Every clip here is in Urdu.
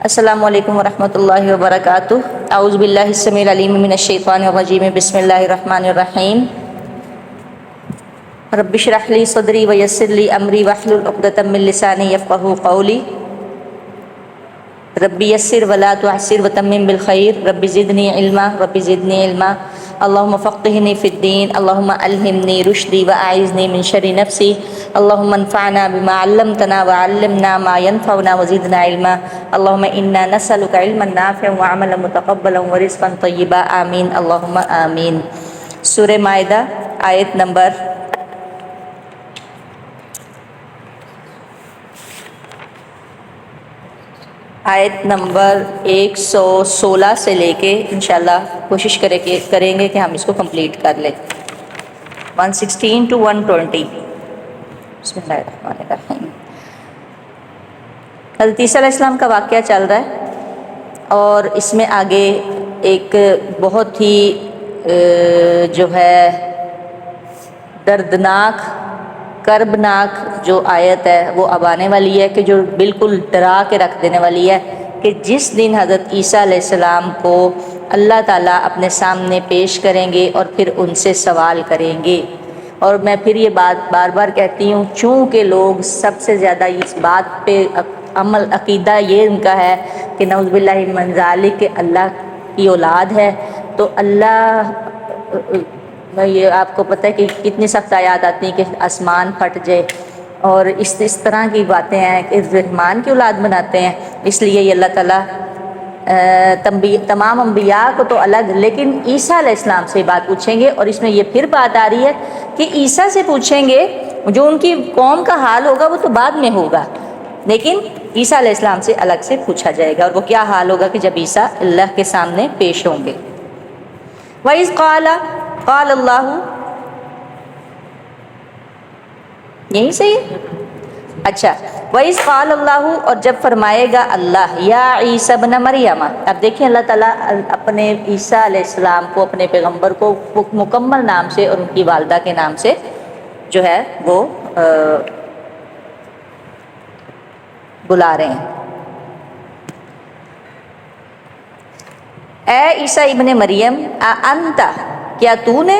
السلام علیکم ورحمۃ اللہ وبرکاتہ۔ اعوذ باللہ السمیع العلیم من الشیطان الرجیم، بسم اللہ الرحمن الرحیم۔ رب اشرح لی صدری ویسر لی امری واحلل عقدۃ من لسانی یفقہوا قولی۔ رب یسر ولا تعسر وتمم بالخیر، رب زدنی علما رب زدنی علما، اللہم فقہنی فی الدین، اللہم الہمنی رشدی واعذنی من شر نفسی، اللہم انفعنا بما علمتنا وعلمنا ما ینفعنا وزدنا علما، اللہم انا نسألک علما نافعا وعملا متقبلا ورزقا طیبا، آمین اللہم آمین۔ سورہ مائدہ آیت نمبر 116 سے لے کے انشاءاللہ کوشش کریں گے کہ ہم اس کو کمپلیٹ کر لیں، 116 to 120۔ بسم اللہ الرحمن الرحیم۔ حضرت عیسیٰ علیہ السلام کا واقعہ چل رہا ہے اور اس میں آگے ایک بہت ہی جو ہے دردناک کربناک جو آیت ہے وہ اب آنے والی ہے، کہ جو بالکل ڈرا کے رکھ دینے والی ہے، کہ جس دن حضرت عیسیٰ علیہ السلام کو اللہ تعالیٰ اپنے سامنے پیش کریں گے اور پھر ان سے سوال کریں گے۔ اور میں پھر یہ بات بار بار کہتی ہوں، چونکہ لوگ سب سے زیادہ اس بات پہ عقیدہ یہ ان کا ہے کہ نعوذ باللہ من ذالک کہ اللہ کی اولاد ہے، تو اللہ یہ آپ کو پتہ ہے کہ کتنی سخت آیات آتی ہیں کہ آسمان پھٹ جائے اور اس طرح کی باتیں ہیں کہ رحمان کی اولاد بناتے ہیں۔ اس لیے یہ اللہ تعالیٰ تمام انبیاء کو تو الگ، لیکن عیسیٰ علیہ السلام سے بات پوچھیں گے، اور اس میں یہ پھر بات آ رہی ہے کہ عیسیٰ سے پوچھیں گے، جو ان کی قوم کا حال ہوگا وہ تو بعد میں ہوگا، لیکن عیسیٰ علیہ السلام سے الگ سے پوچھا جائے گا، اور وہ کیا حال ہوگا کہ جب عیسیٰ اللہ کے سامنے پیش ہوں گے۔ وَإِذْ قال اللہ، یہیں سے ہی اچھا، وَإِذْ قَالَ اللَّهُ، اور جب فرمائے گا اللہ، یا عیسیٰ ابن مریم۔ اب دیکھیں اللہ تعالیٰ اپنے عیسیٰ علیہ السلام کو، اپنے پیغمبر کو مکمل نام سے اور ان کی والدہ کے نام سے جو ہے وہ بلا رہے ہیں۔ اے عیسیٰ ابن مریم، انت، کیا تو نے،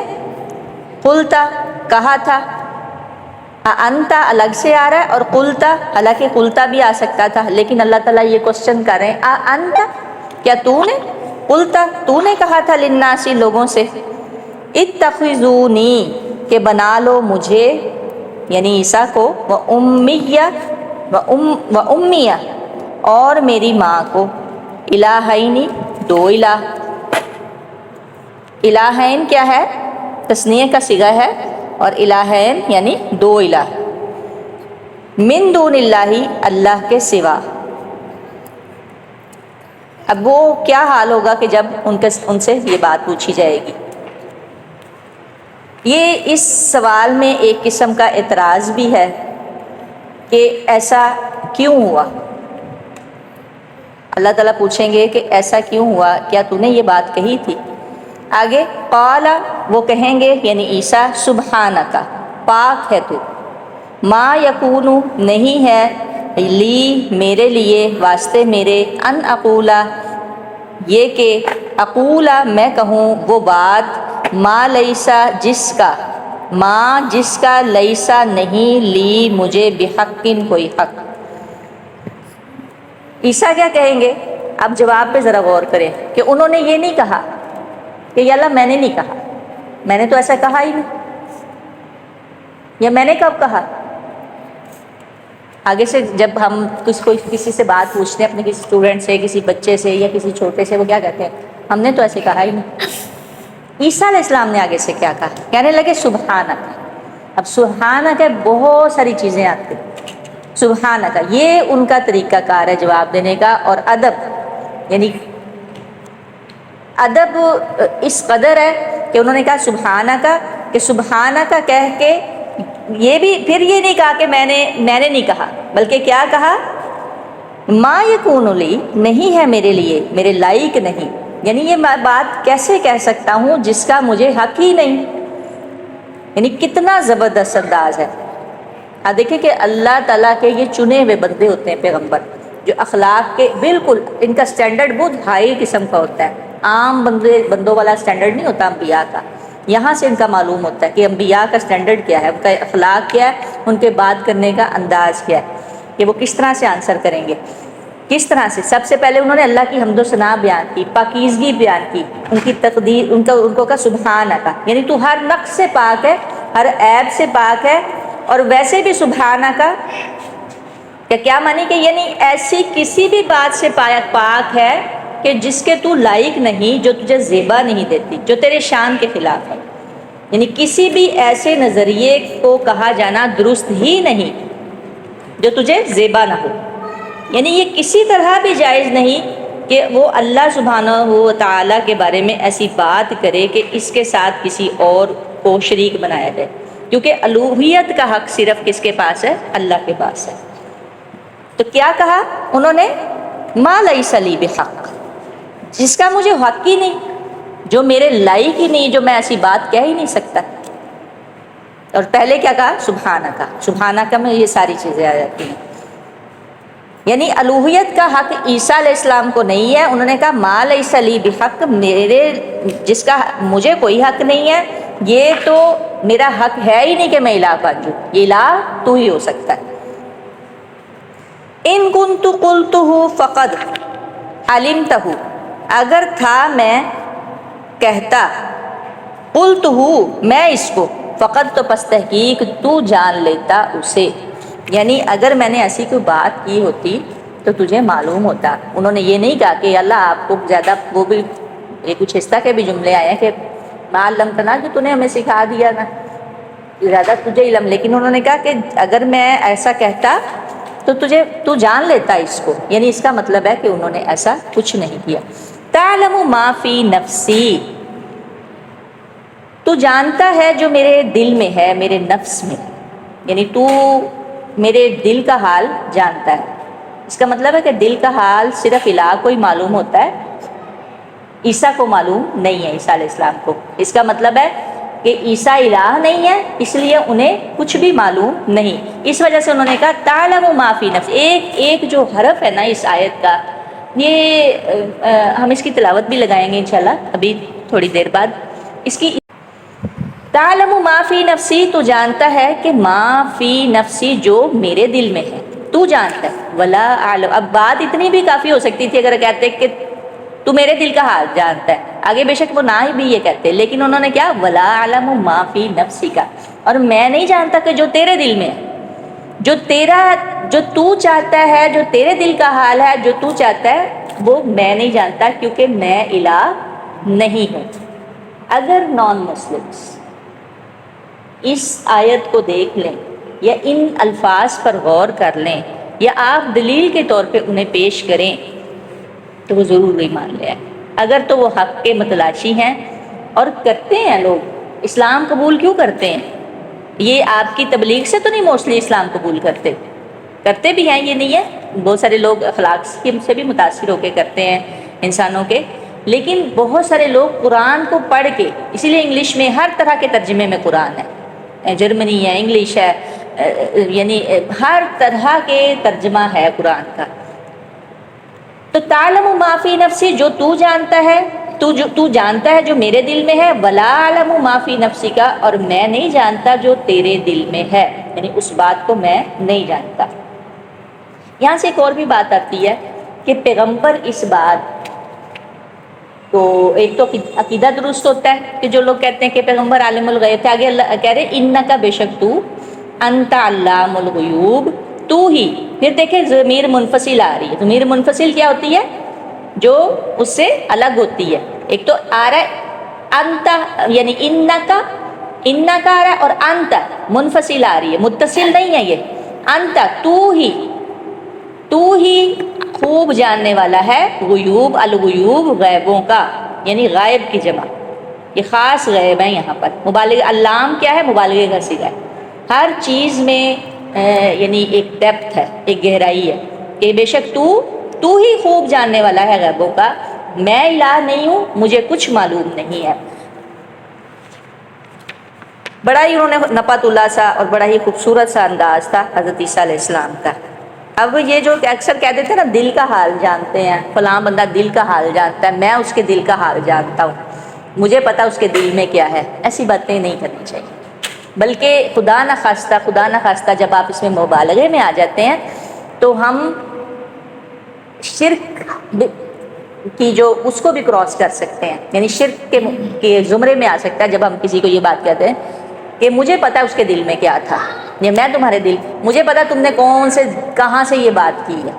قلتا، کہا تھا، انت الگ سے آ رہا ہے، اور قلتا، حالانکہ قلتا بھی آ سکتا تھا، لیکن اللہ تعالیٰ یہ کوسچن کر رہے ہیں، انت، کیا تو نے، قلتا، تو نے کہا تھا، للناس، لوگوں سے، اتخذونی، کہ بنا لو مجھے، یعنی عیسیٰ کو، و امیہ، اور میری ماں کو، الہین، دو الہ۔ الہین کیا ہے؟ تثنیہ کا صیغہ ہے، اور الہین یعنی دو الہ، من دون اللہ، اللہ کے سوا۔ اب وہ کیا حال ہوگا کہ جب ان سے یہ بات پوچھی جائے گی؟ یہ اس سوال میں ایک قسم کا اعتراض بھی ہے کہ ایسا کیوں ہوا؟ اللہ تعالیٰ پوچھیں گے کہ ایسا کیوں ہوا، کیا تو نے یہ بات کہی تھی؟ آگے قال، وہ کہیں گے یعنی عیسیٰ، سبحانک، پاک ہے تو، ما یکون، نہیں ہے، لی، میرے لیے، واسطے میرے، ان اقولا، یہ کہ اقولا، میں کہوں وہ بات، ما لیسا، جس کا، ما، جس کا، لیسا، نہیں، لی، مجھے، بحقٍ، کوئی حق۔ عیسیٰ کیا کہیں گے؟ اب جواب پہ ذرا غور کریں کہ انہوں نے یہ نہیں کہا کہ یا اللہ میں نے نہیں کہا، میں نے تو ایسا کہا ہی نہیں، یا میں نے کب کہا؟ آگے سے جب ہم کسی سے بات پوچھتے ہیں، اپنے کسی اسٹوڈنٹ سے، کسی بچے سے، یا کسی چھوٹے سے، وہ کیا کہتے ہیں؟ ہم نے تو ایسے کہا ہی نہیں۔ عیسیٰ علیہ السلام نے آگے سے کیا کہا؟ کہنے لگے سبحانک۔ اب سبحانک بہت ساری چیزیں آتی ہیں، سبحانک، یہ ان کا طریقہ کار ہے جواب دینے کا، اور ادب، یعنی ادب اس قدر ہے کہ انہوں نے کہا سبحانک، کہ سبحانک کہہ کے یہ بھی پھر یہ نہیں کہا کہ میں نے نہیں کہا، بلکہ کیا کہا؟ ما یکون لی، نہیں ہے میرے لیے، میرے لائق نہیں، یعنی یہ بات کیسے کہہ سکتا ہوں جس کا مجھے حق ہی نہیں۔ یعنی کتنا زبردست انداز ہے۔ دیکھیں کہ اللہ تعالیٰ کے یہ چنے ہوئے بندے ہوتے ہیں پیغمبر، جو اخلاق کے بالکل ان کا سٹینڈرڈ بہت ہائی قسم کا ہوتا ہے، عام بندوں والا سٹینڈرڈ نہیں ہوتا انبیاء کا. یہاں سے ان کا معلوم ہوتا ہے کہ انبیاء کا سٹینڈرڈ کیا ہے، ان کا اخلاق کیا ہے، ان کے بات کرنے کا انداز کیا ہے، کہ وہ کس طرح سے آنسر کریں گے. کس طرح سے؟ سب سے پہلے انہوں نے اللہ کی حمد و ثنا بیان کی، پاکیزگی بیان کی، ان کی تقدیر، ان کو کہا سبحان اللہ، یعنی تو ہر نقص سے پاک ہے، ہر عیب سے پاک ہے. اور ویسے بھی سبحان کا کیا معنی کہ یعنی ایسی کسی بھی بات سے پاک ہے کہ جس کے تو لائق نہیں، جو تجھے زیبا نہیں دیتی، جو تیرے شان کے خلاف ہے. یعنی کسی بھی ایسے نظریے کو کہا جانا درست ہی نہیں جو تجھے زیبا نہ ہو. یعنی یہ کسی طرح بھی جائز نہیں کہ وہ اللہ سبحانہ و تعالیٰ کے بارے میں ایسی بات کرے کہ اس کے ساتھ کسی اور کو شریک بنایا جائے، کیونکہ الوہیت کا حق صرف کس کے پاس ہے؟ اللہ کے پاس ہے. تو کیا کہا انہوں نے؟ ما لیس لی بحق، جس کا مجھے حق ہی نہیں، جو میرے لائق ہی نہیں، جو میں ایسی بات کہہ ہی نہیں سکتا. اور پہلے کیا کہا؟ سبحانہ کا. سبحانہ کا میں یہ ساری چیزیں آ جاتی ہیں. یعنی الوہیت کا حق عیسیٰ علیہ السلام کو نہیں ہے. انہوں نے کہا ما لیس لی بحق، میرے جس کا مجھے کوئی حق نہیں ہے، یہ تو میرا حق ہے ہی نہیں کہ میں الہ بن جوں، یہ الہ تو ہی ہو سکتا ہے. ان کنت قلتہ فقد علمتہ، اگر تھا میں کہتا، قلتہ میں اس کو، فقد تو پس تحقیق تو جان لیتا اسے. یعنی اگر میں نے ایسی کوئی بات کی ہوتی تو تجھے معلوم ہوتا. انہوں نے یہ نہیں کہا کہ اللہ آپ کو زیادہ، وہ بھی یہ کچھ حصہ کے بھی جملے آئے ہیں کہ ما علمتنا، جو تو نے ہمیں سکھا دیا نا، زیادہ تجھے علم. لیکن انہوں نے کہا کہ اگر میں ایسا کہتا تو تو جان لیتا اس کو. یعنی اس کا مطلب ہے کہ انہوں نے ایسا کچھ نہیں کیا. تعلم ما فی نفسی، تو جانتا ہے جو میرے دل میں ہے، میرے نفس میں. یعنی تو میرے دل کا حال جانتا ہے. اس کا مطلب ہے کہ دل کا حال صرف الہ کو ہی معلوم ہوتا ہے، عیسیٰ کو معلوم نہیں ہے، عیسیٰ علیہ السلام کو. اس کا مطلب ہے کہ عیسیٰ الہ نہیں ہے، اس لیے انہیں کچھ بھی معلوم نہیں. اس وجہ سے انہوں نے کہا تعلم ما فی نفس. ایک جو حرف ہے نا اس آیت کا، یہ ہم اس کی تلاوت بھی لگائیں گے انشاءاللہ ابھی تھوڑی دیر بعد. اس کی تعلم ما فی نفسی، تو جانتا ہے کہ ما فی نفسی جو میرے دل میں ہے تو جانتا ہے. ولا اعلم، اب بات اتنی بھی کافی ہو سکتی تھی اگر کہتے کہ تو میرے دل کا حال جانتا ہے. آگے بے شک وہ نہ ہی بھی یہ کہتے، لیکن انہوں نے کیا؟ ولا اعلم ما فی نفسی کا، اور میں نہیں جانتا کہ جو تیرے دل میں ہے، جو تو چاہتا ہے، جو تیرے دل کا حال ہے، جو تو چاہتا ہے، وہ میں نہیں جانتا، کیونکہ میں الہ نہیں ہوں. اگر نان مسلمس اس آیت کو دیکھ لیں یا ان الفاظ پر غور کر لیں یا آپ دلیل کے طور پہ انہیں پیش کریں تو وہ ضرور ایمان لے آئے. اگر تو وہ حق کے متلاشی ہیں اور کرتے ہیں. لوگ اسلام قبول کیوں کرتے ہیں؟ یہ آپ کی تبلیغ سے تو نہیں موسٹلی اسلام قبول کرتے بھی ہیں، یہ نہیں ہے. بہت سارے لوگ اخلاق سے بھی متاثر ہو کے کرتے ہیں انسانوں کے. لیکن بہت سارے لوگ قرآن کو پڑھ کے، اسی لیے انگلش میں ہر طرح کے ترجمے میں قرآن ہے، جرمنی ہے، انگلش ہے، یعنی ہر طرح کے ترجمہ ہے قرآن کا. تو تعلم ما فی نفسی، جو تو جانتا ہے، تو جانتا ہے جو میرے دل میں ہے. ولا اعلم ما فی نفسی کا، اور میں نہیں جانتا جو تیرے دل میں ہے، یعنی اس بات کو میں نہیں جانتا. یہاں سے ایک اور بھی بات آتی ہے کہ پیغمبر اس بات تو، ایک تو عقیدہ درست ہوتا ہے کہ جو لوگ کہتے ہیں کہ پیغمبر عالم الغیب تھے. آگے اللہ کہہ رہے انکا، بے شک تو، انت علام الغیوب، تو ہی. پھر دیکھیں ضمیر منفصل آ رہی ہے. ضمیر منفصل کیا ہوتی ہے؟ جو اس سے الگ ہوتی ہے. ایک تو آ رہا ہے انت، یعنی انکا آ رہا ہے، اور انت منفصل آ رہی ہے، متصل نہیں ہے. یہ انت، تو ہی خوب جاننے والا ہے، غیوب، الغیوب غیبوں کا، یعنی غائب کی جمع. یہ خاص غیب ہے یہاں پر. مبالغہ، علام کیا ہے؟ مبالغے کا صیغہ ہے. ہر چیز میں یعنی ایک ڈیپتھ ہے، ایک گہرائی ہے کہ بے شک تو ہی خوب جاننے والا ہے غیبوں کا. میں الہ نہیں ہوں، مجھے کچھ معلوم نہیں ہے. بڑا ہی انہوں نے نپا تلا سا اور بڑا ہی خوبصورت سا انداز تھا حضرت عیسیٰ علیہ السلام کا. اب یہ جو اکثر کہہ دیتے ہیں نا دل کا حال جانتے ہیں، فلاں بندہ دل کا حال جانتا ہے، میں اس کے دل کا حال جانتا ہوں، مجھے پتا اس کے دل میں کیا ہے، ایسی باتیں نہیں کرنی چاہیے۔ بلکہ خدا نہ خواستہ جب آپ اس میں مبالغے میں آ جاتے ہیں تو ہم شرک کی جو اس کو بھی کراس کر سکتے ہیں، یعنی شرک کے زمرے میں آ سکتا ہے جب ہم کسی کو یہ بات کہتے ہیں کہ مجھے پتا اس کے دل میں کیا تھا، یا میں تمہارے دل، مجھے پتا تم نے کہاں سے یہ بات کی ہے۔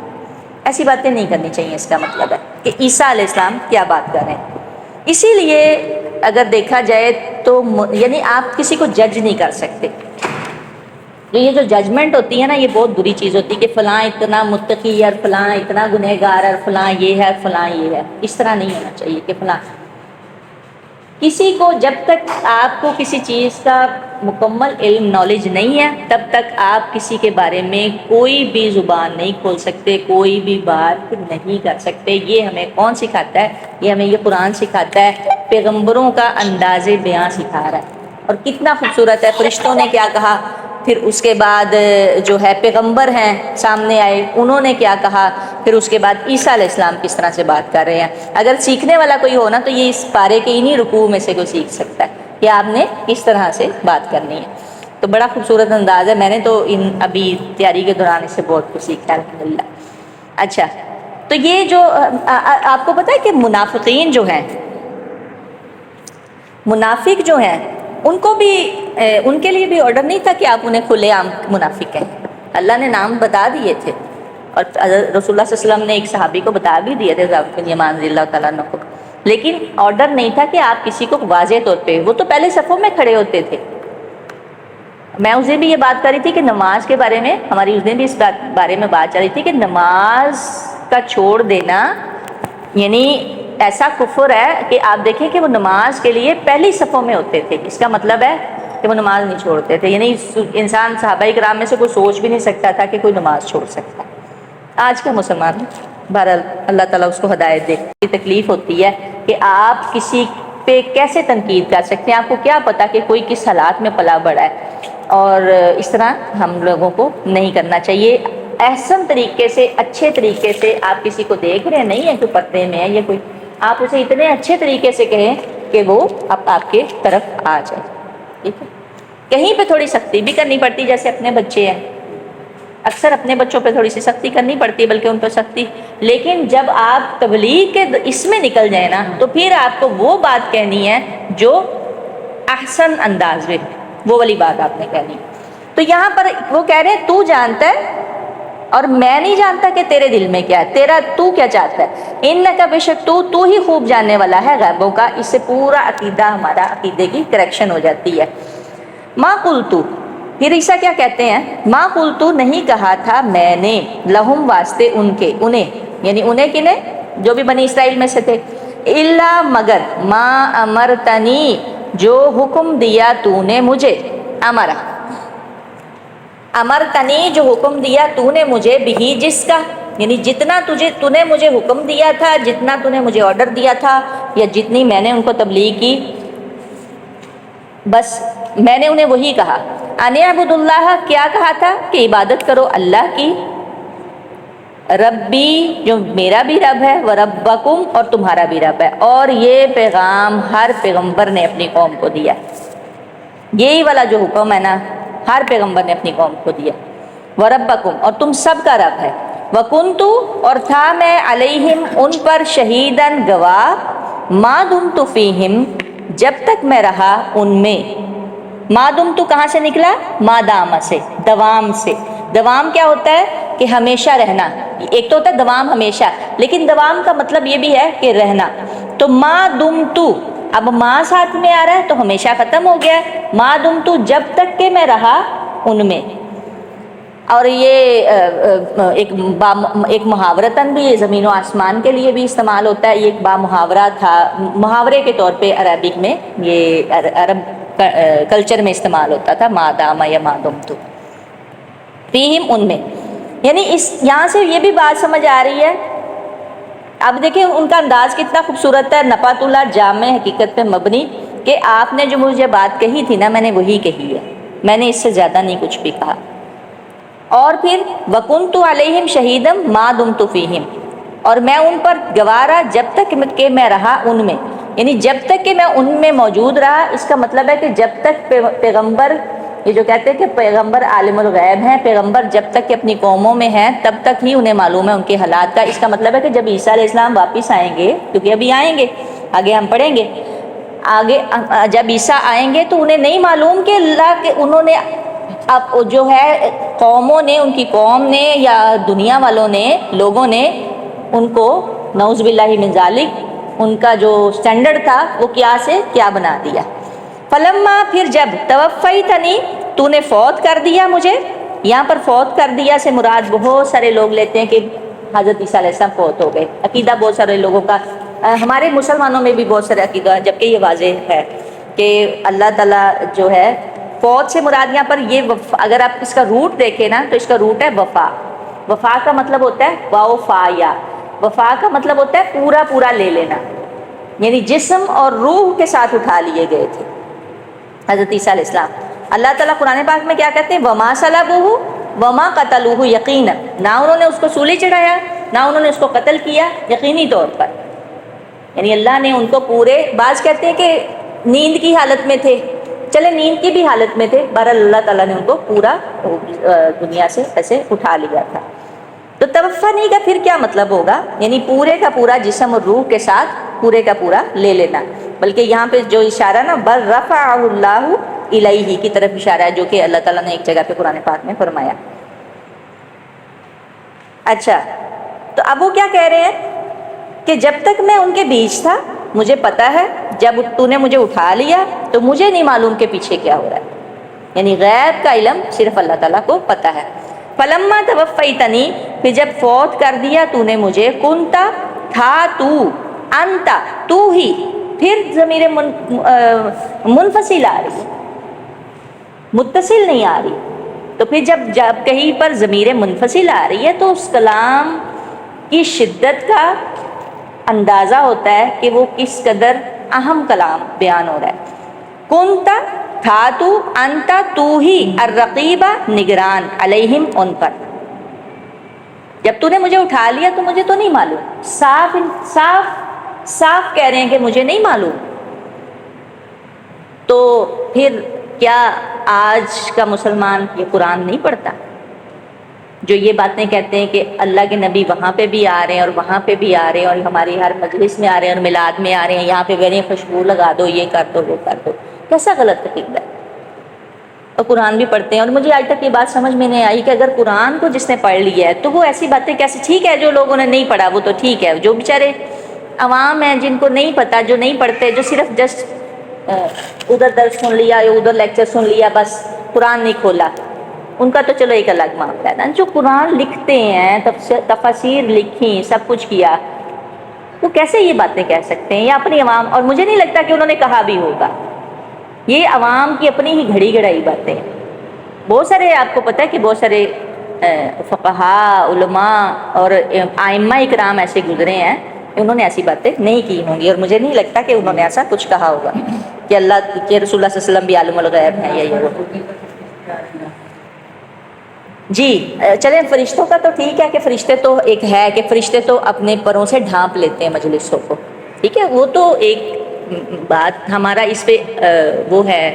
ایسی باتیں نہیں کرنی چاہیے۔ اس کا مطلب ہے کہ عیسیٰ علیہ السلام کیا بات کر رہے ہیں۔ اسی لیے اگر دیکھا جائے تو یعنی آپ کسی کو جج نہیں کر سکتے۔ یہ جو ججمنٹ ہوتی ہے نا، یہ بہت بری چیز ہوتی ہے کہ فلاں اتنا متقی ہے اور فلاں اتنا گنہگار اور فلاں یہ ہے اور فلاں یہ ہے۔ اس طرح نہیں ہونا چاہیے کہ فلاں، کسی کو جب تک آپ کو کسی چیز کا مکمل علم نالج نہیں ہے تب تک آپ کسی کے بارے میں کوئی بھی زبان نہیں کھول سکتے، کوئی بھی بات نہیں کر سکتے۔ یہ ہمیں کون سکھاتا ہے؟ یہ ہمیں یہ قرآن سکھاتا ہے، پیغمبروں کا انداز بیاں سکھا رہا ہے۔ اور کتنا خوبصورت ہے، فرشتوں نے کیا کہا، پھر اس کے بعد جو ہے پیغمبر ہیں سامنے آئے انہوں نے کیا کہا، پھر اس کے بعد عیسیٰ علیہ السلام کس طرح سے بات کر رہے ہیں۔ اگر سیکھنے والا کوئی ہو نا تو یہ اس پارے کے انہی رکوع میں سے کوئی سیکھ سکتا ہے کہ آپ نے کس طرح سے بات کرنی ہے۔ تو بڑا خوبصورت انداز ہے، میں نے تو ابھی تیاری کے دوران اس سے بہت کچھ سیکھا الحمدللہ۔ اچھا، تو یہ جو آپ کو پتہ ہے کہ منافقین جو ہیں، منافق جو ہیں ان کو بھی ان کے لیے بھی آرڈر نہیں تھا کہ آپ انہیں کھلے عام منافق کہیں۔ اللہ نے نام بتا دیے تھے، اور رسول اللہ صلی اللہ علیہ وسلم نے ایک صحابی کو بتا بھی دیے تھے، ذات بن یمان رضی اللہ تعالیٰ عنہ کو، لیکن آرڈر نہیں تھا کہ آپ کسی کو واضح طور پہ، وہ تو پہلے صفوں میں کھڑے ہوتے تھے۔ میں اس دن بھی یہ بات کر رہی تھی کہ نماز کے بارے میں، ہماری اس دن بھی اس بارے میں بات چل رہی تھی کہ نماز کا چھوڑ دینا یعنی ایسا کفر ہے کہ آپ دیکھیں کہ وہ نماز کے لیے پہلی صفوں میں ہوتے تھے۔ اس کا مطلب ہے کہ وہ نماز نہیں چھوڑتے تھے، یعنی انسان صحابہ کرام میں سے کوئی سوچ بھی نہیں سکتا تھا کہ کوئی نماز چھوڑ سکتا۔ آج کا مسلمان بہرحال اللہ تعالیٰ اس کو ہدایت دے، تکلیف ہوتی ہے کہ آپ کسی پہ کیسے تنقید کر سکتے ہیں، آپ کو کیا پتا کہ کوئی کس حالات میں پلا بڑا ہے، اور اس طرح ہم لوگوں کو نہیں کرنا چاہیے۔ احسن طریقے سے، اچھے طریقے سے آپ کسی کو دیکھ رہے ہیں، نہیں ہے کوئی پردے میں ہے یا کوئی، آپ اسے اتنے اچھے طریقے سے کہیں کہ وہ اب آپ کے طرف آ جائے، ٹھیک ہے۔ کہیں پہ تھوڑی سختی بھی کرنی پڑتی، جیسے اپنے بچے ہیں، اکثر اپنے بچوں پہ تھوڑی سی سختی کرنی پڑتی ہے، بلکہ ان پہ سختی، لیکن جب آپ تبلیغ کے اس میں نکل جائیں نا تو پھر آپ کو وہ بات کہنی ہے جو احسن انداز میں، وہ والی بات آپ نے کہنی۔ تو یہاں پر وہ کہہ رہے ہیں تو جانتا ہے اور میں نہیں جانتا کہ تیرے دل میں کیا ہے، تیرا تو کیا چاہتا ہے، انکا بے شک تو ہی خوب جاننے والا ہے غیبوں کا۔ اس سے پورا عقیدہ، ہمارا عقیدے کی کریکشن ہو جاتی ہے۔ ما قلتو، پھر عیسیٰ کیا کہتے ہیں، ما قلتو نہیں کہا تھا میں نے، لہم واسطے ان کے، انہیں یعنی انہیں کنہیں، جو بھی بنی اسرائیل میں سے تھے، الا مگر، ما امرتنی جو حکم دیا تو نے مجھے، امرتنی جو حکم دیا تو نے مجھے، بھی جس کا، یعنی جتنا تو نے مجھے حکم دیا تھا، جتنا تو نے مجھے آرڈر دیا تھا، یا جتنی میں نے ان کو تبلیغ کی، بس میں نے انہیں وہی کہا۔ ان اعبدوا اللہ، کیا کہا تھا کہ عبادت کرو اللہ کی، ربی جو میرا بھی رب ہے، وربکم اور تمہارا بھی رب ہے۔ اور یہ پیغام ہر پیغمبر نے اپنی قوم کو دیا، یہی والا جو حکم ہے نا ہر پیغمبر نے اپنی قوم کو دیا، وربکم اور تم سب کا رب ہے، وکنتو اور تھا میں، علیہم ان پر، شہیداً گواہ، ما دمت فیہم جب تک میں رہا ان میں۔ ما دمت کہاں سے نکلا، ما دام سے، دوام سے۔ دوام کیا ہوتا ہے کہ ہمیشہ رہنا، ایک تو ہوتا ہے دوام ہمیشہ، لیکن دوام کا مطلب یہ بھی ہے کہ رہنا۔ تو ما دمتو، اب ما ساتھ میں آ رہا ہے تو ہمیشہ ختم ہو گیا ہے، ما دمتو جب تک کہ میں رہا ان میں۔ اور یہ ایک محاورتاً بھی یہ زمین و آسمان کے لیے بھی استعمال ہوتا ہے، یہ ایک محاورہ تھا، محاورے کے طور پہ عربک میں یہ عرب کلچر میں استعمال ہوتا تھا، ما دام یا ما دمتو فیہم ان میں، یعنی اس یہاں سے یہ بھی بات سمجھ آ رہی ہے۔ اب دیکھیں ان کا انداز کتنا خوبصورت ہے، نفات اللہ جامع حقیقت پہ مبنی، کہ آپ نے جو مجھے بات کہی تھی نا میں نے وہی کہی ہے، میں نے اس سے زیادہ نہیں کچھ بھی کہا۔ اور پھر وَكُنْتُ عَلَيْهِمْ شَهِيدًا مَا دُمْتُ فِيهِمْ، اور میں ان پر گواہ رہا جب تک کہ میں رہا ان میں، یعنی جب تک کہ میں ان میں موجود رہا، اس کا مطلب ہے کہ جب تک پیغمبر، یہ جو کہتے ہیں کہ پیغمبر عالم الغیب ہیں، پیغمبر جب تک کہ اپنی قوموں میں ہیں تب تک ہی انہیں معلوم ہے ان کے حالات کا۔ اس کا مطلب ہے کہ جب عیسیٰ علیہ السلام واپس آئیں گے، کیونکہ ابھی آئیں گے، آگے ہم پڑھیں گے، آگے جب عیسیٰ آئیں گے تو انہیں نہیں معلوم کہ اللہ کے انہوں نے اب جو ہے قوموں نے، ان کی قوم نے یا دنیا والوں نے، لوگوں نے ان کو نعوذ باللہ من ذالک ان کا جو سٹینڈرڈ تھا وہ کیا سے کیا بنا دیا۔ فلما، پھر جب توفیتنی، تو نے فوت کر دیا مجھے، یہاں پر فوت کر دیا سے مراد بہت سارے لوگ لیتے ہیں کہ حضرت عیسیٰ علیہ السلام فوت ہو گئے، عقیدہ بہت سارے لوگوں کا، ہمارے مسلمانوں میں بھی بہت سارے عقیدہ، جبکہ یہ واضح ہے کہ اللہ تعالیٰ جو ہے فوت سے مراد یہاں پر یہ اگر آپ اس کا روٹ دیکھیں نا تو اس کا روٹ ہے وفا۔ وفا کا مطلب ہوتا ہے وفایا، وفا کا مطلب ہوتا ہے پورا پورا لے لینا، یعنی جسم اور روح کے ساتھ اٹھا لیے گئے تھے حضرت عیسیٰ علیہ السلام۔ اللہ تعالیٰ قرآن پاک میں کیا کہتے ہیں؟ وما صلبوہ وما قتلوہ یقینا، نہ انہوں نے اس کو سولی چڑھایا، نہ انہوں نے اس کو قتل کیا یقینی طور پر، یعنی اللہ نے ان کو پورے، بعض کہتے ہیں کہ نیند کی حالت میں تھے، چلے نیند کی بھی حالت میں تھے، بہرحال اللہ تعالیٰ نے ان کو پورا دنیا سے ایسے اٹھا لیا تھا۔ تو توفانی کا پھر کیا مطلب ہوگا؟ یعنی پورے کا پورا جسم اور روح کے ساتھ پورے کا پورا لے لینا، بلکہ یہاں پہ جو اشارہ نا بل رفعہ اللہ الیہ کی طرف اشارہ ہے، جو کہ اللہ تعالیٰ نے ایک جگہ پہ قرآن پاک میں فرمایا۔ اچھا، تو اب وہ کیا کہہ رہے ہیں کہ جب تک میں ان کے بیچ تھا مجھے پتا ہے، جب تو نے مجھے اٹھا لیا تو مجھے نہیں معلوم کہ پیچھے کیا ہو رہا ہے، یعنی غیب کا علم صرف اللہ تعالیٰ کو پتا ہے۔ فلما توفیتنی، پھر جب فوت کر دیا تو نے مجھے، کنتا، تھا تو، انتا، تو ہی، پھر ضمیر منفصل آ رہی، متصل نہیں آ رہی، تو پھر جب کہیں پر ضمیر منفصل آ رہی ہے تو اس کلام کی شدت کا اندازہ ہوتا ہے کہ وہ کس قدر اہم کلام بیان ہو رہا ہے۔ کنتا، تھا تو، انتا، تو ہی، الرقیبہ، نگران، علیہم، ان پر، جب تو نے مجھے اٹھا لیا تو مجھے تو نہیں معلوم، صاف صاف صاف کہہ رہے ہیں کہ مجھے نہیں معلوم۔ تو پھر کیا آج کا مسلمان یہ قرآن نہیں پڑھتا؟ جو یہ باتیں کہتے ہیں کہ اللہ کے نبی وہاں پہ بھی آ رہے ہیں اور وہاں پہ بھی آ رہے ہیں اور ہماری ہر مجلس میں آ رہے ہیں اور میلاد میں آ رہے ہیں، یہاں پہ کہہ رہے ہیں خوشبو لگا دو، یہ کر دو، وہ کر دو، کیسا غلط عقیدہ ہے؟ اور قرآن بھی پڑھتے ہیں، اور مجھے آج تک یہ بات سمجھ میں نہیں آئی کہ اگر قرآن کو جس نے پڑھ لیا ہے تو وہ ایسی باتیں کیسے، ٹھیک ہے جو لوگوں نے نہیں پڑھا وہ تو ٹھیک ہے، جو بیچارے عوام ہیں جن کو نہیں پتہ، جو نہیں پڑھتے، جو صرف جسٹ ادھر درس سن لیا یا ادھر لیکچر سن لیا، بس قرآن نہیں کھولا، ان کا تو چلو ایک الگ معاملہ ہے نا۔ جو قرآن لکھتے ہیں، تفاسیر لکھی، سب کچھ کیا، وہ کیسے یہ باتیں کہہ سکتے ہیں؟ یا اپنی عوام، اور مجھے نہیں لگتا کہ انہوں نے کہا بھی ہوگا، یہ عوام کی اپنی ہی گھڑی گھڑائی باتیں ہیں۔ بہت سارے آپ کو پتہ ہے کہ بہت سارے فقہاء، علماء اور ائمہ اکرام ایسے گزرے ہیں، انہوں نے ایسی باتیں نہیں کی ہوں گی، اور مجھے نہیں لگتا کہ انہوں نے ایسا کچھ کہا ہوگا کہ اللہ کے رسول اللہ صلی اللہ علیہ وسلم بھی عالم الغیب ہیں یا یہ وہ۔ جی چلیں، فرشتوں کا تو ٹھیک ہے کہ فرشتے تو ایک ہے کہ فرشتے تو اپنے پروں سے ڈھانپ لیتے ہیں مجلسوں کو، ٹھیک ہے، وہ تو ایک بات ہمارا اس پہ وہ ہے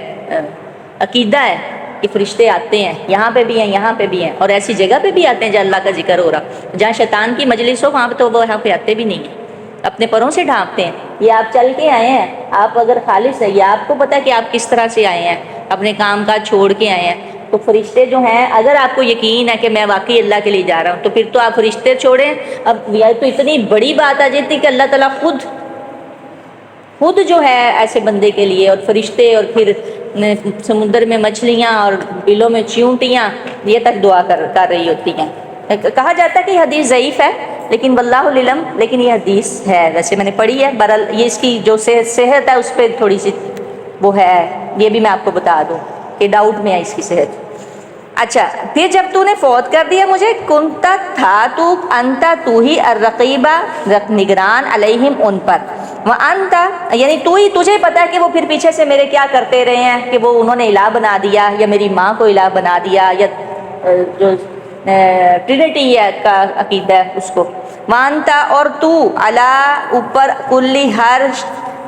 عقیدہ ہے کہ فرشتے آتے ہیں، یہاں پہ بھی ہیں، یہاں پہ بھی ہیں، اور ایسی جگہ پہ بھی آتے ہیں جہاں اللہ کا ذکر ہو رہا، جہاں شیطان کی مجلس ہو وہاں پہ تو وہ یہاں پہ آتے بھی نہیں ہیں، اپنے پروں سے ڈھانپتے ہیں۔ یہ آپ چل کے آئے ہیں، آپ اگر خالص ہے، یہ آپ کو پتہ ہے کہ آپ کس طرح سے آئے ہیں، اپنے کام کاج چھوڑ کے آئے ہیں، تو فرشتے جو ہیں، اگر آپ کو یقین ہے کہ میں واقعی اللہ کے لیے جا رہا ہوں تو پھر تو آپ فرشتے چھوڑیں۔ اب یہ تو اتنی بڑی بات آ جاتی کہ اللہ تعالیٰ خود جو ہے ایسے بندے کے لیے، اور فرشتے، اور پھر سمندر میں مچھلیاں اور بلوں میں چیونٹیاں یہ تک دعا کر رہی ہوتی ہیں۔ کہا جاتا ہے کہ یہ حدیث ضعیف ہے، لیکن واللہ العلم، لیکن یہ حدیث ہے، ویسے میں نے پڑھی ہے، بہرحال یہ اس کی جو صحت ہے اس پہ تھوڑی سی وہ ہے، یہ بھی میں آپ کو بتا دوں کہ ڈاؤٹ میں ہے اس کی صحت۔ اچھا، پھر جب تو نے فوت کر دیا مجھے، کنتا، تھا تو، انتا، تو ہی، الرقیبہ، نگران، علیہم، ان پر، وانتا، یعنی تو ہی، تجھے پتا ہے کہ وہ پھر پیچھے سے میرے کیا کرتے رہے ہیں، کہ وہ انہوں نے الہ بنا دیا، یا میری ماں کو الہ بنا دیا، یا جو ٹرینٹی کا عقیدہ ہے اس کو. وانتا اور تو علا اوپر کلی ہر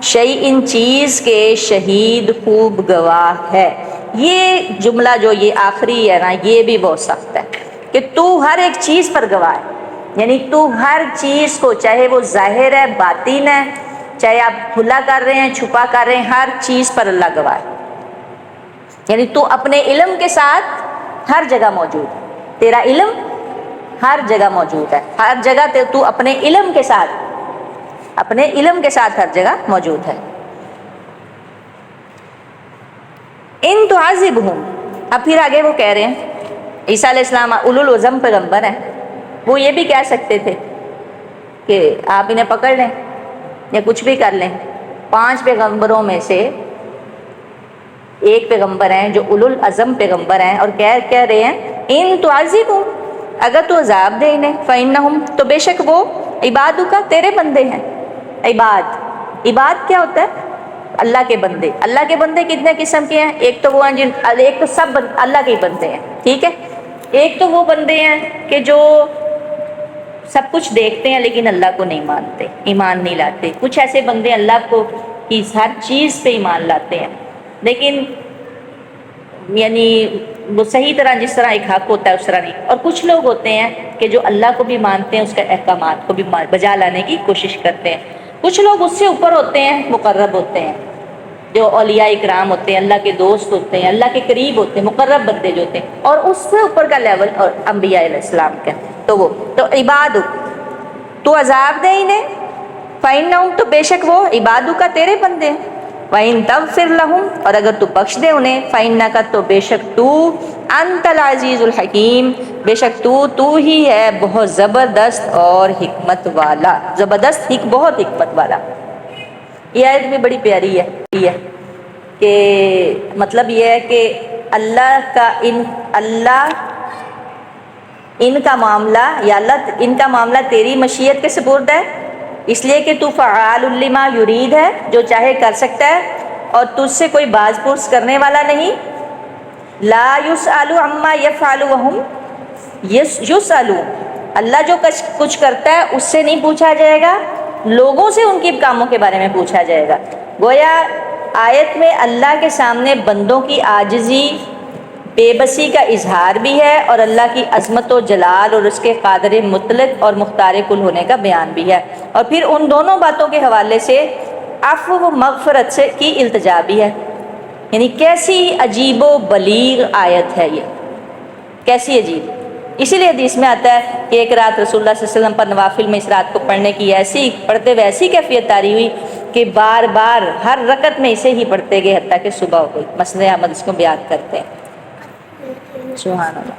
شیء ان چیز کے شہید خوب گواہ ہے. یہ جملہ جو یہ آخری ہے نا یہ بھی بہت سخت ہے کہ تو ہر ایک چیز پر گواہ ہے. یعنی تو ہر چیز کو چاہے وہ ظاہر ہے باطن ہے چاہے آپ کھلا کر رہے ہیں چھپا کر رہے ہیں ہر چیز پر اللہ گواہ ہے. یعنی تو اپنے علم کے ساتھ ہر جگہ موجود ہے. تیرا علم ہر جگہ موجود ہے. ہر جگہ تو اپنے علم کے ساتھ ہر جگہ موجود ہے. ان تعذبہم اب پھر آگے وہ کہہ رہے ہیں عیسیٰ علیہ السلام اولو العزم پیغمبر ہیں. وہ یہ بھی کہہ سکتے تھے کہ آپ انہیں پکڑ لیں یا کچھ بھی کر لیں. 5 پیغمبروں میں سے ایک پیغمبر ہیں جو اولو العزم پیغمبر ہیں اور کہہ رہے ہیں ان تعذبہم اگر تو عذاب دے انہیں فإنہم تو بے شک وہ عبادک تیرے بندے ہیں. عباد کیا ہوتا ہے؟ اللہ کے بندے. اللہ کے بندے کتنے قسم کے ہیں؟ ایک تو وہ ہیں ایک تو سب اللہ کے بندے ہیں ٹھیک ہے. ایک تو وہ بندے ہیں کہ جو سب کچھ دیکھتے ہیں لیکن اللہ کو نہیں مانتے ایمان نہیں لاتے. کچھ ایسے بندے اللہ کو کی ہر چیز پہ ایمان لاتے ہیں لیکن یعنی وہ صحیح طرح جس طرح ایک حق ہوتا ہے اس طرح نہیں. اور کچھ لوگ ہوتے ہیں کہ جو اللہ کو بھی مانتے ہیں اس کے احکامات کو بھی بجا لانے کی کوشش کرتے ہیں. کچھ لوگ اس سے اوپر ہوتے ہیں مقرب ہوتے ہیں جو اولیاء اکرام ہوتے ہیں اللہ کے دوست ہوتے ہیں اللہ کے قریب ہوتے ہیں مقرب بندے جو ہوتے ہیں. اور اس سے اوپر کا لیول اور انبیاء علیہ السلام کا تو عباد تو عذاب دے انہیں فإنہم تو بے شک وہ عبادو کا تیرے بندے ہیں. وَإِن تَغْفِرْ لَهُمْ اور اگر تو بخش دے انہیں فإنک تو بے شک تو انت العزیز الحکیم بے شک تو ہی ہے بہت زبردست اور حکمت والا. زبردست بہت حکمت والا. یہ آیت بھی بڑی پیاری ہے کہ مطلب یہ ہے کہ اللہ ان کا معاملہ یا اللہ ان کا معاملہ تیری مشیت کے سپرد ہے اس لیے کہ تو فعال لما یرید ہے جو چاہے کر سکتا ہے اور تجھ سے کوئی باز پرس کرنے والا نہیں. لا یسأل عما یفعل وہم یسأل اللہ جو کچھ کرتا ہے اس سے نہیں پوچھا جائے گا لوگوں سے ان کے کاموں کے بارے میں پوچھا جائے گا. گویا آیت میں اللہ کے سامنے بندوں کی عاجزی بے بسی کا اظہار بھی ہے اور اللہ کی عظمت و جلال اور اس کے قادر مطلق اور مختار کل ہونے کا بیان بھی ہے. اور پھر ان دونوں باتوں کے حوالے سے عفو و مغفرت سے کی التجا بھی ہے. یعنی کیسی عجیب و بلیغ آیت ہے یہ کیسی عجیب. اسی لیے حدیث میں آتا ہے کہ ایک رات رسول اللہ صلی اللہ علیہ وسلم پر نوافل میں اس رات کو پڑھنے کی پڑھتے ہوئے ایسی کیفیت طاری ہوئی کہ بار بار ہر رکعت میں اسے ہی پڑھتے گئے حتیٰ کہ صبح ہو گئی. مسند احمد اس کو بیان کرتے ہیں. سبحان اللہ.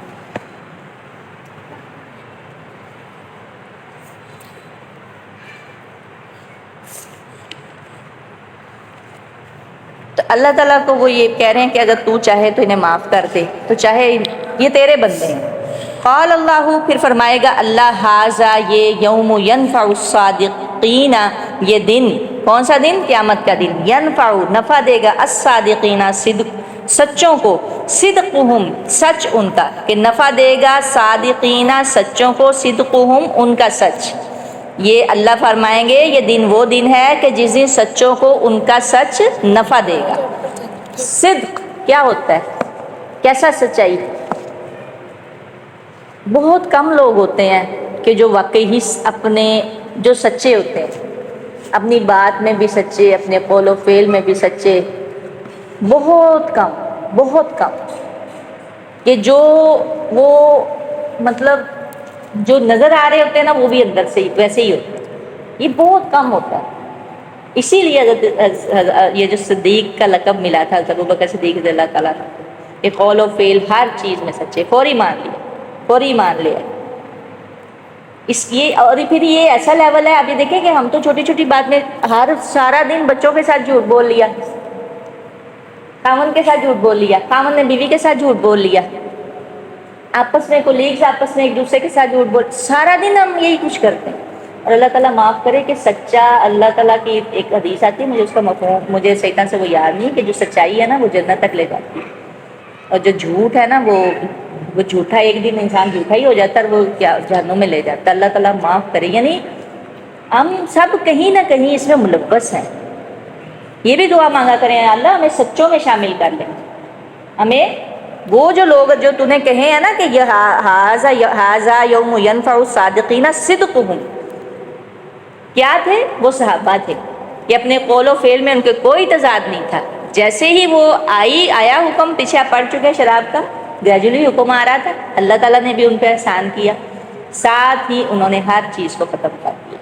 تو اللہ تعالیٰ کو وہ یہ کہہ رہے ہیں کہ اگر تو چاہے تو انہیں معاف کر دے تو چاہے یہ تیرے بندے ہیں. قال اللہ پھر فرمائے گا اللہ ھذا یہ یوم ینفع الصادقین یہ دن کون سا دن؟ قیامت کا دن. ینفع نفع دے گا الصادقین سچوں کو صدقہم سچ ان کا کہ نفع دے گا صادقین سچوں کو صدقہم ان کا سچ. یہ اللہ فرمائیں گے یہ دن وہ دن ہے کہ جس دن سچوں کو ان کا سچ نفع دے گا. صدق کیا ہوتا ہے؟ کیسا سچائی؟ بہت کم لوگ ہوتے ہیں کہ جو واقعی اپنے جو سچے ہوتے ہیں اپنی بات میں بھی سچے اپنے قول و فعل میں بھی سچے. بہت کم کہ جو وہ مطلب جو نظر آ رہے ہوتے ہیں نا وہ بھی اندر سے ویسے ہی ہوتے ہیں. یہ بہت کم ہوتا ہے. اسی لیے یہ جو صدیق کا لقب ملا تھا ابوبکر صدیق رضی اللہ تعالیٰ کہ قول و فعل ہر چیز میں سچے. فوری مان لیا اس یہ. اور پھر یہ ایسا لیول ہے. آپ یہ دیکھیں کہ ہم تو چھوٹی چھوٹی بات میں سارا دن بچوں کے ساتھ جھوٹ بول لیا خاوند کے ساتھ جھوٹ بول لیا خاوند نے بیوی کے ساتھ جھوٹ بول لیا آپس میں کولیگز آپس میں ایک دوسرے کے ساتھ جھوٹ بول سارا دن ہم یہی کچھ کرتے ہیں. اور اللہ تعالیٰ معاف کرے کہ سچا اللہ تعالیٰ کی ایک حدیث آتی ہے مجھے اس کا مفہوم مجھے صحیح طرح سے وہ یاد نہیں کہ جو سچائی ہے نا وہ جنت تک لے جاتی ہے اور جو جھوٹ ہے نا وہ وہ جھوٹا ایک دن انسان جھوٹا ہی ہو جاتا ہے اور وہ کیا جہنم میں لے جاتا ہے. اللہ تعالیٰ معاف کرے. یعنی ہم سب کہیں نہ کہیں اس میں ملوث ہیں. یہ بھی دعا مانگا کریں اللہ ہمیں سچوں میں شامل کر لیں. ہمیں وہ جو لوگ جو تو نے کہے ہیں نا کہ ھذا یوم ینفع الصادقین صدقہم، کیا تھے؟ وہ صحابہ تھے کہ اپنے قول و فعل میں ان کے کوئی تضاد نہیں تھا. جیسے ہی وہ آیا حکم، پیچھے آپ پڑھ چکے شراب کا، گریجولی حکم آ رہا تھا، اللہ تعالیٰ نے بھی ان پہ احسان کیا، ساتھ ہی انہوں نے ہر چیز کو ختم کر دیا.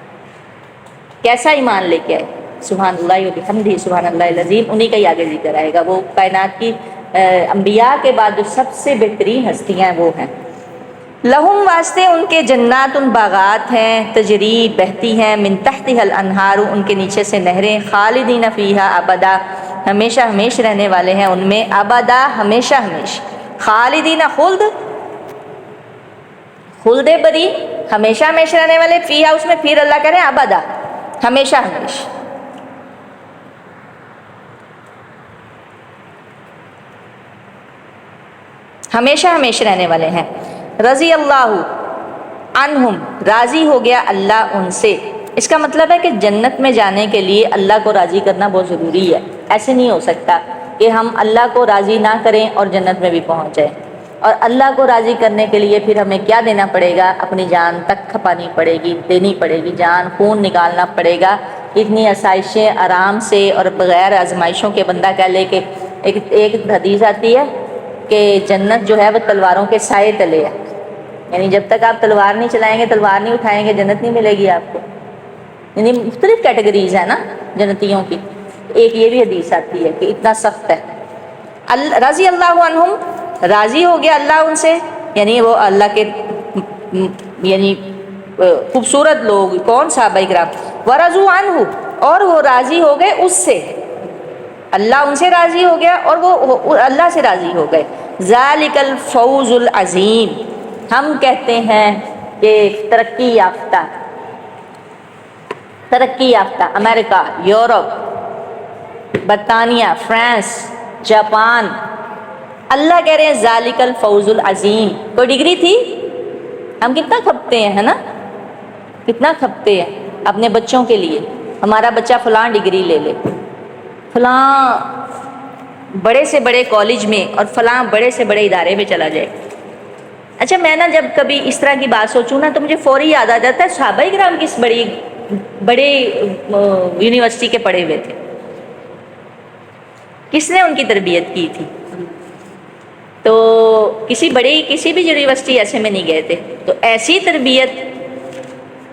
کیسا ایمان لے کے آئے. سبحان اللہ و بحمدہ سبحان اللہ العظیم. انہی کا ہی آگے ذکر آئے گا. وہ کائنات کی انبیاء کے بعد جو سب سے بہترین ہستیاں ہیں وہ ہیں. لہم واسطے ان کے جنات باغات ہیں، تجری بہتی ہیں، من تحتها الانہار ان کے نیچے سے نہریں، خالدین فیہا ابدا ہمیشہ ہمیش رہنے والے ہیں ان میں، ابدا ہمیشہ ہمیش. خالدین خلد، خلد بری ہمیشہ ہمیش رہنے والے، فیہا اس میں پھر اللہ کرے ابدا ہمیشہ ہمیش. ہمیشہ ہمیش رہنے والے ہیں. رضی اللہ عنہم راضی ہو گیا اللہ ان سے. اس کا مطلب ہے کہ جنت میں جانے کے لیے اللہ کو راضی کرنا بہت ضروری ہے. ایسے نہیں ہو سکتا کہ ہم اللہ کو راضی نہ کریں اور جنت میں بھی پہنچ جائیں. اور اللہ کو راضی کرنے کے لیے پھر ہمیں کیا دینا پڑے گا؟ اپنی جان تک کھپانی پڑے گی، دینی پڑے گی، جان خون نکالنا پڑے گا. اتنی آسائشیں آرام سے اور بغیر آزمائشوں کے بندہ کہہ لے کہ ایک حدیث آتی ہے کہ جنت جو ہے وہ تلواروں کے سائے تلے ہے. یعنی جب تک آپ تلوار نہیں چلائیں گے، تلوار نہیں اٹھائیں گے، جنت نہیں ملے گی آپ کو. یعنی مختلف کیٹیگریز ہیں نا جنتیوں کی. ایک یہ بھی حدیث آتی ہے کہ اتنا سخت ہے. رضی اللہ عنہم راضی ہو گیا اللہ ان سے، یعنی وہ اللہ کے یعنی خوبصورت لوگ. کون؟ صحابہ کرام. ورضوا عنہ اور وہ راضی ہو گئے اس سے. اللہ ان سے راضی ہو گیا اور وہ اللہ سے راضی ہو گئے. ذالک الفوز العظیم. ہم کہتے ہیں کہ ترقی یافتہ امریکہ، یورپ، برطانیہ، فرانس، جاپان، اللہ کہہ رہے ہیں ذالک الفوز العظیم. کوئی ڈگری تھی؟ ہم کتنا کھپتے ہیں، ہے نا، کتنا کھپتے ہیں اپنے بچوں کے لیے. ہمارا بچہ فلاں ڈگری لے لے، فلاں بڑے سے بڑے کالج میں اور فلاں بڑے سے بڑے ادارے میں چلا جائے. اچھا میں نا جب کبھی اس طرح کی بات سوچوں نا تو مجھے فوری یاد آ جاتا ہے صحابہ کرام کس بڑے یونیورسٹی کے پڑھے ہوئے تھے. کس نے ان کی تربیت کی تھی؟ تو کسی بھی یونیورسٹی ایسے میں نہیں گئے تھے. تو ایسی تربیت،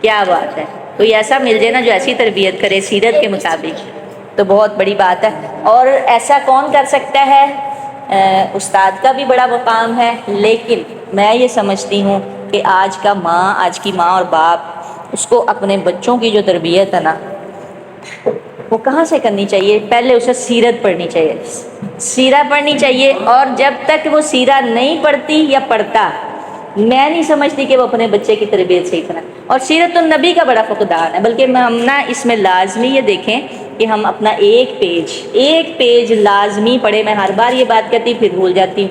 کیا بات ہے. کوئی ایسا مل جائے نا جو ایسی تربیت کرے سیرت کے مطابق، تو بہت بڑی بات ہے. اور ایسا کون کر سکتا ہے؟ استاد کا بھی بڑا مقام ہے. لیکن میں یہ سمجھتی ہوں کہ آج کی ماں اور باپ اس کو اپنے بچوں کی جو تربیت ہے نا وہ کہاں سے کرنی چاہیے؟ پہلے اسے سیرت پڑھنی چاہیے، سیرت پڑھنی چاہیے. اور جب تک وہ سیرت نہیں پڑھتی یا پڑھتا، میں نہیں سمجھتی کہ وہ اپنے بچے کی تربیت صحیح کرنا. اور سیرت النبی کا بڑا فقدان ہے. بلکہ ہم نا اس میں لازمی یہ دیکھیں کہ ہم اپنا ایک پیج لازمی پڑھیں. میں ہر بار یہ بات کہتی پھر بھول جاتی ہوں،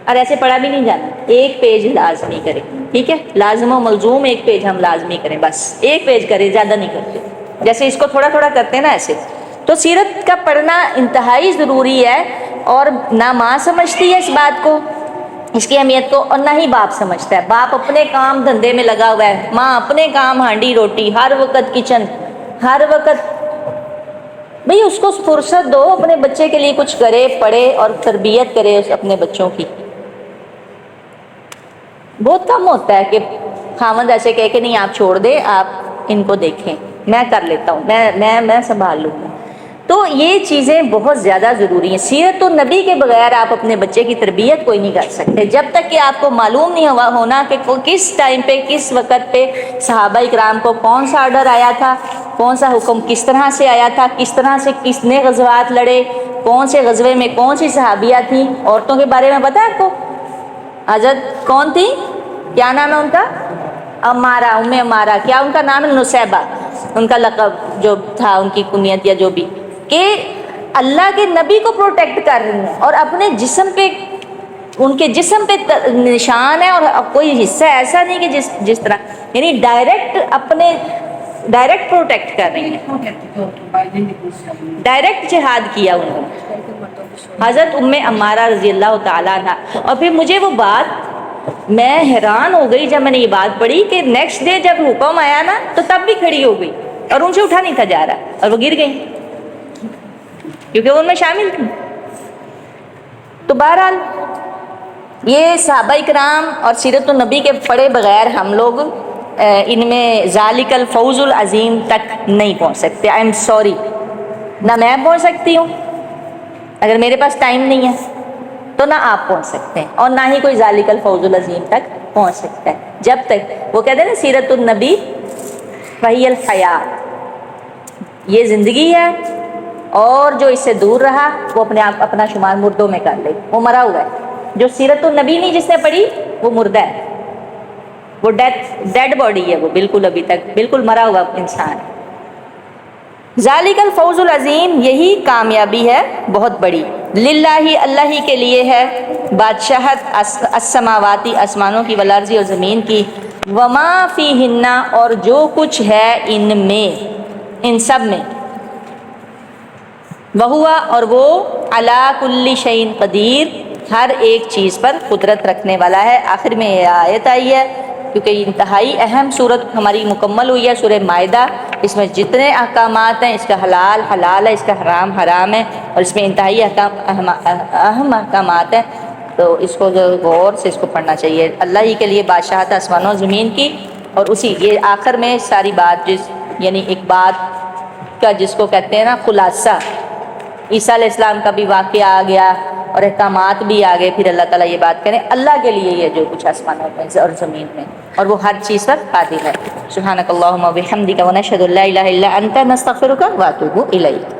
اور ایسے پڑھا بھی نہیں جانا. ایک پیج لازمی کریں، ٹھیک ہے؟ لازم و ملزوم ایک پیج ہم لازمی کریں، بس ایک پیج کریں، زیادہ نہیں کرتے. جیسے اس کو تھوڑا تھوڑا کرتے ہیں نا ایسے. تو سیرت کا پڑھنا انتہائی ضروری ہے. اور نہ ماں سمجھتی ہے اس بات کو، اس کی اہمیت کو، اور نہ ہی باپ سمجھتا ہے. باپ اپنے کام دھندے میں لگا ہوا ہے، ماں اپنے کام ہانڈی روٹی، ہر وقت کچن، ہر وقت. بھئی اس کو فرصت دو، اپنے بچے کے لیے کچھ کرے، پڑھے اور تربیت کرے اپنے بچوں کی. بہت کم ہوتا ہے کہ خامد ایسے کہے کہ نہیں آپ چھوڑ دیں، آپ ان کو دیکھیں، میں کر لیتا ہوں، میں سنبھال لوں گا. تو یہ چیزیں بہت زیادہ ضروری ہیں. سیرت النبی کے بغیر آپ اپنے بچے کی تربیت کوئی نہیں کر سکتے. جب تک کہ آپ کو معلوم نہیں ہونا کہ کس ٹائم پہ، کس وقت پہ صحابہ اکرام کو کون سا آرڈر آیا تھا، کون سا حکم کس طرح سے آیا تھا، کس طرح سے کس نے غزوات لڑے، کون سے غزوے میں کون سی صحابیہ تھیں. عورتوں کے بارے میں پتہ ہے آپ کو؟ حضرت کون تھی؟ کیا نام ہے ان کا؟ امارہ، ام امارہ. کیا ان کا نام ہے؟ نصیبہ ان کا لقب جو تھا، ان کی کنیت یا جو بھی. کہ اللہ کے نبی کو پروٹیکٹ کر رہی ہیں اور اپنے جسم پہ ان کے جسم پہ نشان ہے، اور کوئی حصہ ایسا نہیں کہ جس طرح یعنی ڈائریکٹ پروٹیکٹ کر رہی ہیں، ڈائریکٹ جہاد کیا انہوں نے، حضرت ام عمارہ رضی اللہ تعالیٰ عنہ۔ اور پھر مجھے وہ بات، میں حیران ہو گئی جب میں نے یہ بات پڑھی کہ نیکسٹ ڈے جب حکم آیا نا تو تب بھی کھڑی ہو گئی، اور ان سے اٹھا نہیں تھا جا رہا، اور وہ گر گئی کیونکہ وہ ان میں شامل تھی۔ تو بہرحال یہ صحابہ کرام اور سیرت النبی کے پڑھے بغیر ہم لوگ ان میں ذالک الفوز العظیم تک نہیں پہنچ سکتے۔ آئی ایم سوری، نہ میں پہنچ سکتی ہوں، اگر میرے پاس ٹائم نہیں ہے تو نہ آپ پہنچ سکتے ہیں، اور نہ ہی کوئی ذالک الفوز العظیم تک پہنچ سکتا ہے جب تک وہ کہتے ہیں نا سیرت النبی فہی الحیات، یہ زندگی ہے، اور جو اس سے دور رہا وہ اپنا شمار مردوں میں کر لے، وہ مرا ہوا ہے۔ جو سیرت النبی نہیں جس نے پڑھی وہ مردہ ہے، وہ ڈیڈ باڈی ہے، وہ بالکل ابھی تک بالکل مرا ہوا انسان ہے۔ ذالک الفوز العظیم، یہی کامیابی ہے بہت بڑی۔ للہ، اللہ ہی کے لیے ہے بادشاہت السماواتی، آسمانوں کی، والارض، اور زمین کی، وما فیہن، اور جو کچھ ہے ان میں، ان سب میں، وہوا، اور وہ، علی کل شیء قدیر، ہر ایک چیز پر قدرت رکھنے والا ہے۔ آخر میں یہ آیت آئی ہے کیونکہ انتہائی اہم صورت ہماری مکمل ہوئی ہے، سورہ مائدہ۔ اس میں جتنے احکامات ہیں، اس کا حلال حلال ہے، اس کا حرام حرام ہے، اور اس میں انتہائی اہم احکامات ہیں، تو اس کو جو غور سے اس کو پڑھنا چاہیے۔ اللہ ہی کے لیے بادشاہت آسمانوں و زمین کی، اور اسی یہ آخر میں ساری بات یعنی ایک بات کا جس کو کہتے ہیں نا خلاصہ، عیسیٰ علیہ السلام کا بھی واقعہ آ گیا اور احکامات بھی آ گئے، پھر اللہ تعالیٰ یہ بات کریں اللہ کے لیے یہ جو کچھ آسمانوں میں اور زمین میں، اور وہ ہر چیز پر قادر ہے۔ سبحانک اللہم و بحمدک، ونشہد ان لا الہ الا انت، نستغفرک و اتوب الیک۔